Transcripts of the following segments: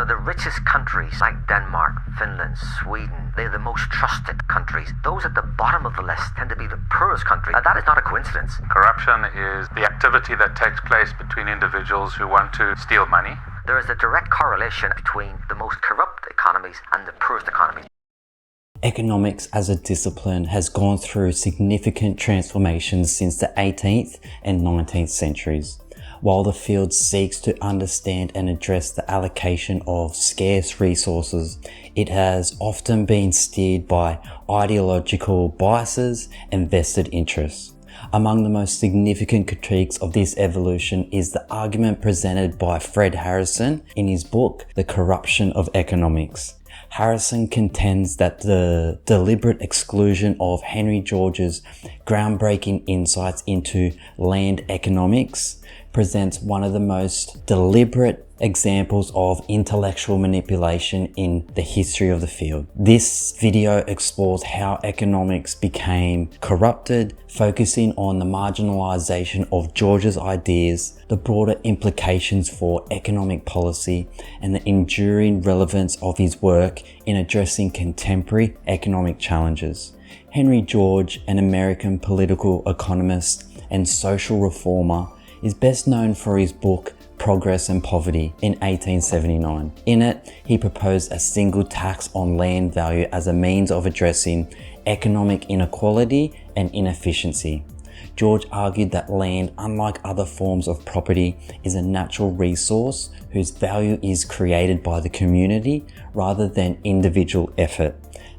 The richest countries like Denmark, Finland, Sweden, they're the most trusted countries. Those at the bottom of the list tend to be the poorest countries. And that is not a coincidence. Corruption is the activity that takes place between individuals who want to steal money. There is a direct correlation between the most corrupt economies and the poorest economies. Economics as a discipline has gone through significant transformations since the 18th and 19th centuries. While the field seeks to understand and address the allocation of scarce resources, it has often been steered by ideological biases and vested interests. Among the most significant critiques of this evolution is the argument presented by Fred Harrison in his book, The Corruption of Economics. Harrison contends that the deliberate exclusion of Henry George's groundbreaking insights into land economics presents one of the most deliberate examples of intellectual manipulation in the history of the field. This video explores how economics became corrupted, focusing on the marginalization of George's ideas, the broader implications for economic policy, and the enduring relevance of his work in addressing contemporary economic challenges. Henry George, an American political economist and social reformer, is best known for his book Progress and Poverty in 1879. In it, he proposed a single tax on land value as a means of addressing economic inequality and inefficiency. George argued that land, unlike other forms of property, is a natural resource whose value is created by the community rather than individual effort.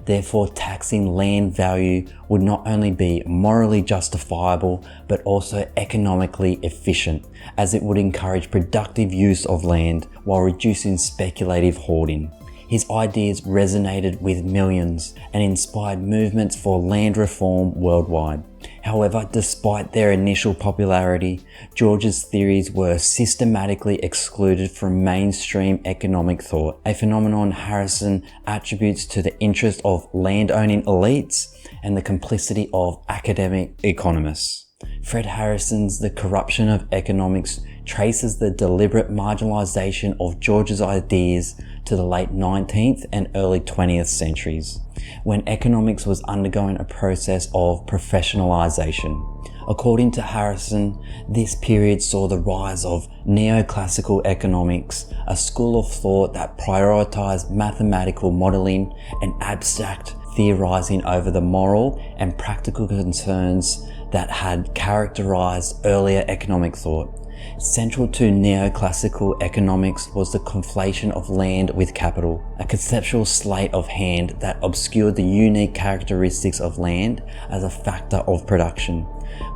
Therefore, taxing land value would not only be morally justifiable, but also economically efficient, as it would encourage productive use of land while reducing speculative hoarding. His ideas resonated with millions and inspired movements for land reform worldwide. However, despite their initial popularity, George's theories were systematically excluded from mainstream economic thought, a phenomenon Harrison attributes to the interest of land-owning elites and the complicity of academic economists. Fred Harrison's The Corruption of Economics traces the deliberate marginalization of George's ideas to the late 19th and early 20th centuries, when economics was undergoing a process of professionalization. According to Harrison, this period saw the rise of neoclassical economics, a school of thought that prioritized mathematical modeling and abstract theorizing over the moral and practical concerns that had characterized earlier economic thought. Central to neoclassical economics was the conflation of land with capital, a conceptual sleight of hand that obscured the unique characteristics of land as a factor of production.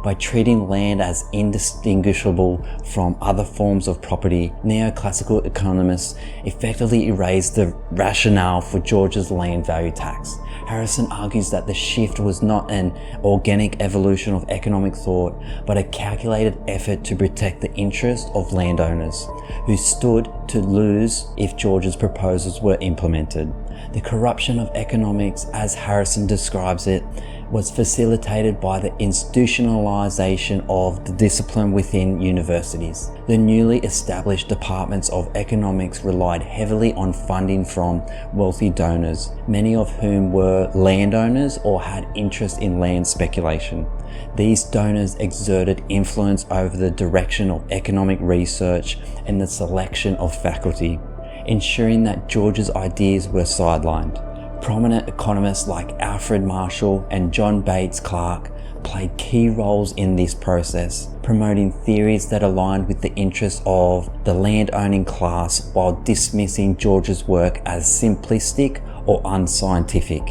By treating land as indistinguishable from other forms of property, neoclassical economists effectively erased the rationale for George's land value tax. Harrison argues that the shift was not an organic evolution of economic thought, but a calculated effort to protect the interests of landowners, who stood to lose if George's proposals were implemented. The corruption of economics, as Harrison describes it, was facilitated by the institutionalization of the discipline within universities. The newly established departments of economics relied heavily on funding from wealthy donors, many of whom were landowners or had interest in land speculation. These donors exerted influence over the direction of economic research and the selection of faculty, ensuring that George's ideas were sidelined. Prominent economists like Alfred Marshall and John Bates Clark played key roles in this process, promoting theories that aligned with the interests of the land-owning class while dismissing George's work as simplistic or unscientific.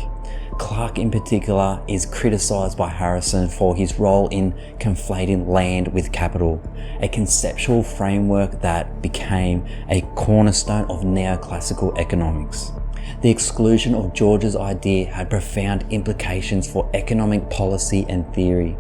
Clark in particular is criticized by Harrison for his role in conflating land with capital, a conceptual framework that became a cornerstone of neoclassical economics. The exclusion of George's idea had profound implications for economic policy and theory.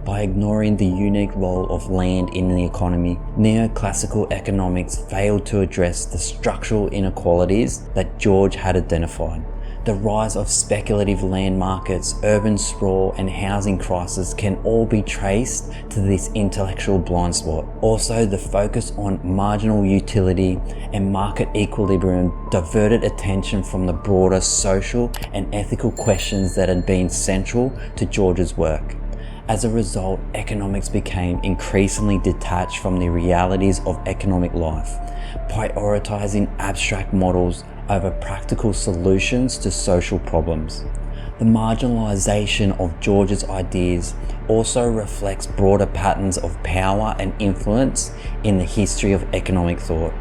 By ignoring the unique role of land in the economy, neoclassical economics failed to address the structural inequalities that George had identified. The rise of speculative land markets, urban sprawl, and housing crisis can all be traced to this intellectual blind spot. Also, the focus on marginal utility and market equilibrium diverted attention from the broader social and ethical questions that had been central to George's work. As a result, economics became increasingly detached from the realities of economic life, prioritizing abstract models over practical solutions to social problems. The marginalization of George's ideas also reflects broader patterns of power and influence in the history of economic thought.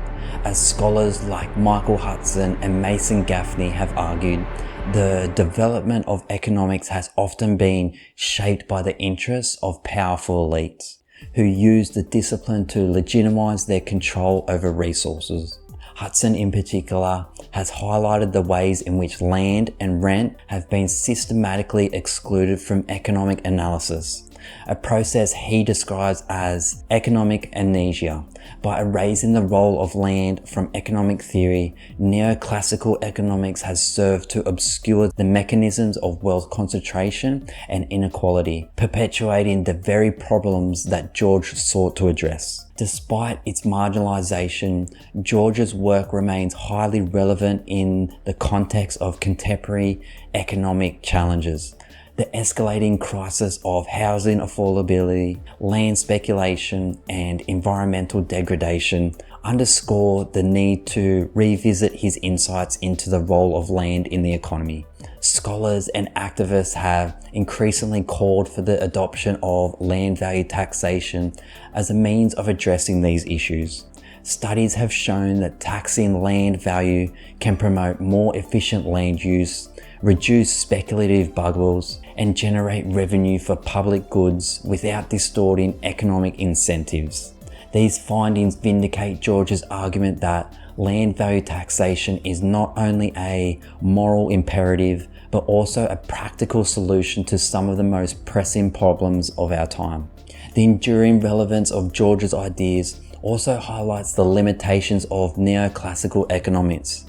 As scholars like Michael Hudson and Mason Gaffney have argued, the development of economics has often been shaped by the interests of powerful elites, who use the discipline to legitimize their control over resources. Hudson in particular has highlighted the ways in which land and rent have been systematically excluded from economic analysis, a process he describes as economic amnesia. By erasing the role of land from economic theory, neoclassical economics has served to obscure the mechanisms of wealth concentration and inequality, perpetuating the very problems that George sought to address. Despite its marginalization, George's work remains highly relevant in the context of contemporary economic challenges. The escalating crisis of housing affordability, land speculation, and environmental degradation underscore the need to revisit his insights into the role of land in the economy. Scholars and activists have increasingly called for the adoption of land value taxation as a means of addressing these issues. Studies have shown that taxing land value can promote more efficient land use, reduce speculative bubbles, and generate revenue for public goods without distorting economic incentives. These findings vindicate George's argument that land value taxation is not only a moral imperative, but also a practical solution to some of the most pressing problems of our time. The enduring relevance of George's ideas also highlights the limitations of neoclassical economics.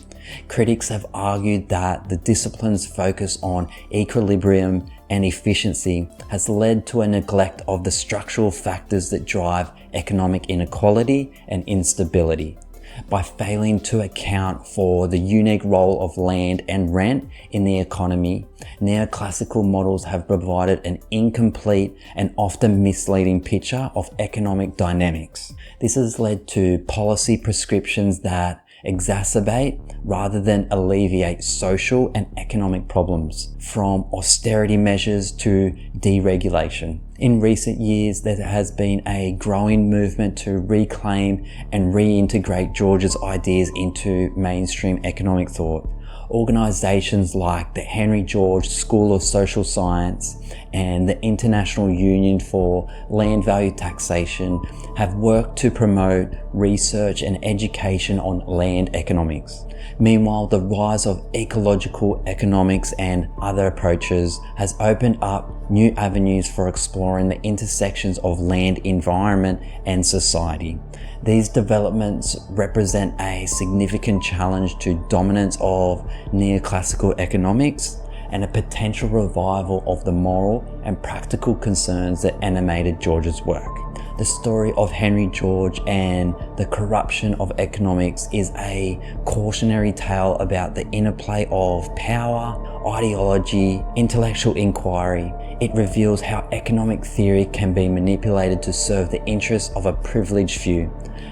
Critics have argued that the discipline's focus on equilibrium and efficiency has led to a neglect of the structural factors that drive economic inequality and instability. By failing to account for the unique role of land and rent in the economy, neoclassical models have provided an incomplete and often misleading picture of economic dynamics. This has led to policy prescriptions that exacerbate rather than alleviate social and economic problems, from austerity measures to deregulation. In recent years, there has been a growing movement to reclaim and reintegrate George's ideas into mainstream economic thought. Organizations like the Henry George School of Social Science and the International Union for Land Value Taxation have worked to promote research and education on land economics. Meanwhile, the rise of ecological economics and other approaches has opened up new avenues for exploring the intersections of land, environment, and society. These developments represent a significant challenge to dominance of neoclassical economics and a potential revival of the moral and practical concerns that animated George's work. The story of Henry George and the corruption of economics is a cautionary tale about the interplay of power, ideology, intellectual inquiry. It reveals how economic theory can be manipulated to serve the interests of a privileged few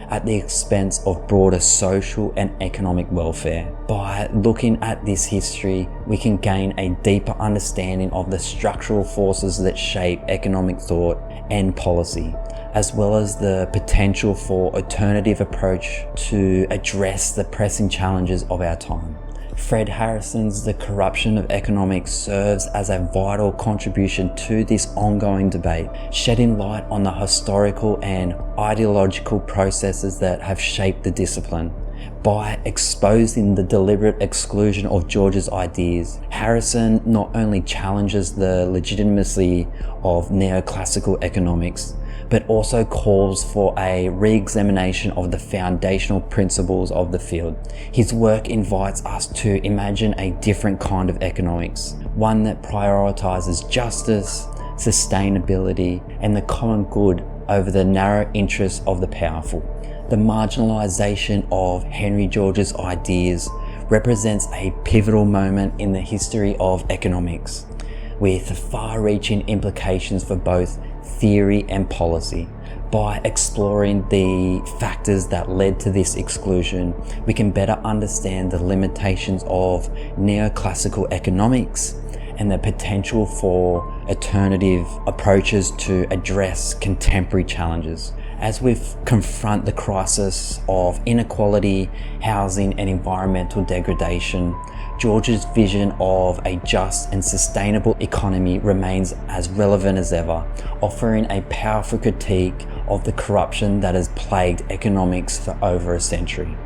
at the expense of broader social and economic welfare. By looking at this history, we can gain a deeper understanding of the structural forces that shape economic thought and policy, as well as the potential for alternative approach to address the pressing challenges of our time. Fred Harrison's The Corruption of Economics serves as a vital contribution to this ongoing debate, shedding light on the historical and ideological processes that have shaped the discipline. By exposing the deliberate exclusion of George's ideas, Harrison not only challenges the legitimacy of neoclassical economics, but also calls for a re-examination of the foundational principles of the field. His work invites us to imagine a different kind of economics, one that prioritizes justice, sustainability, and the common good over the narrow interests of the powerful. The marginalization of Henry George's ideas represents a pivotal moment in the history of economics, with far-reaching implications for both theory and policy. By exploring the factors that led to this exclusion, we can better understand the limitations of neoclassical economics and the potential for alternative approaches to address contemporary challenges. As we confront the crisis of inequality, housing, and environmental degradation, George's vision of a just and sustainable economy remains as relevant as ever, offering a powerful critique of the corruption that has plagued economics for over a century.